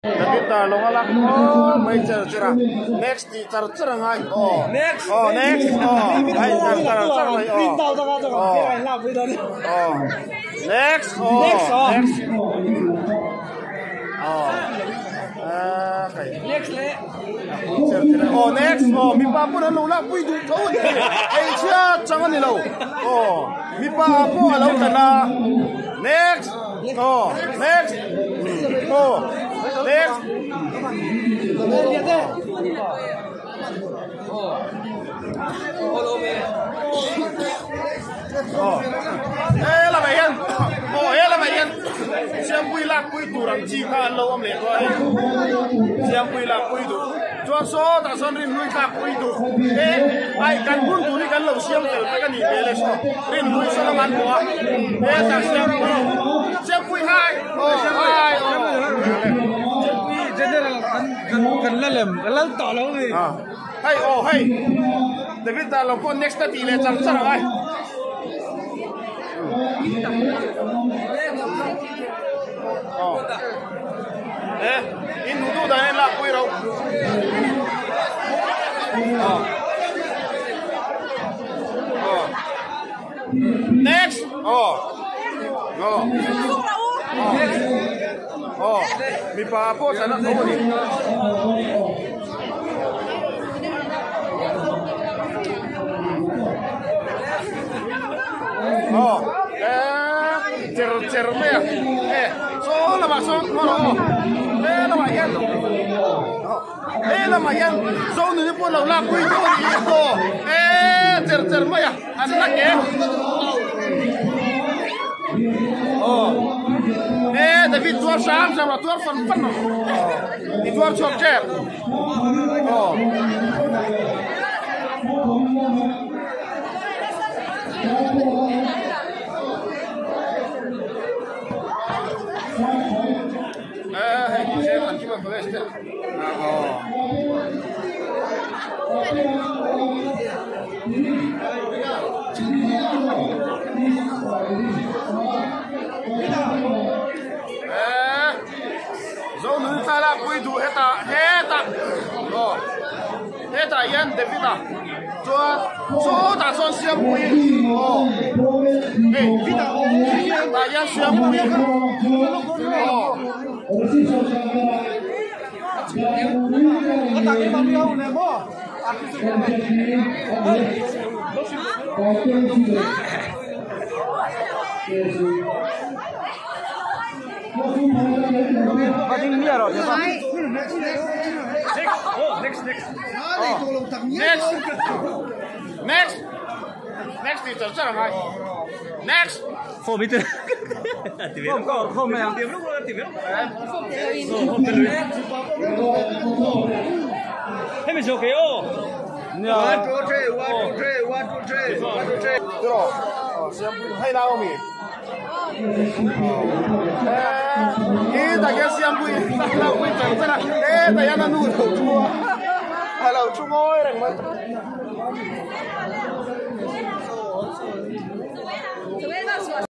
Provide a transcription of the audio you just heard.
Kita longalak may charger. Next di charger ngay. Next. Next. Ay charger ngay. Next. Next. Okay. Next le. Next. Mi pa po na lola pui du thau. Ay siya changan ni lo. Mi pa po alaw ta na. Next. Next. Next. Là mày yên. Là mày yên. Xem quy lạc quy tủ rằng chi khá lâu âm lệ thôi. Xem quy lạc quy tủ. Cho số ta son rin lui lạc quy tủ. Ai cần quân tủ đi cần lâu xem từ ta cần nhìn về lên số. Rin lui số là ngắn quá. Ta xem quy hai. Hai. Cần lên tỏ lâu gì? Hey, David ta làm con next tí lệ chẳng chẳng ai. In đủ đây là quay đâu. Next. Mi pa po sana to ni. Cer me. So la ma so no. La ma yan. La ma yan. So ni po la quy to ni to. Cer me ya. Anak ke. David tuar sam sama tuar fan. Di tuar chopcher. Zone sala cuidu heta. Heta yan Davida. Cho ta son xiêm bùi. Vida. Ta yan xiêm bùi. Ta cái bao nhiêu này bố? Next thì chở chắc là next. Không biết. Không này tiếng lúc thì biết. Thế mình chơi cái ô. One, two, three. Rồi. Xem hay nào mi. Ta cái xem bùi, ta bùi chẳng thế nào. Ta yang anu đầu chua. Hello, chua ngồi rằng mà.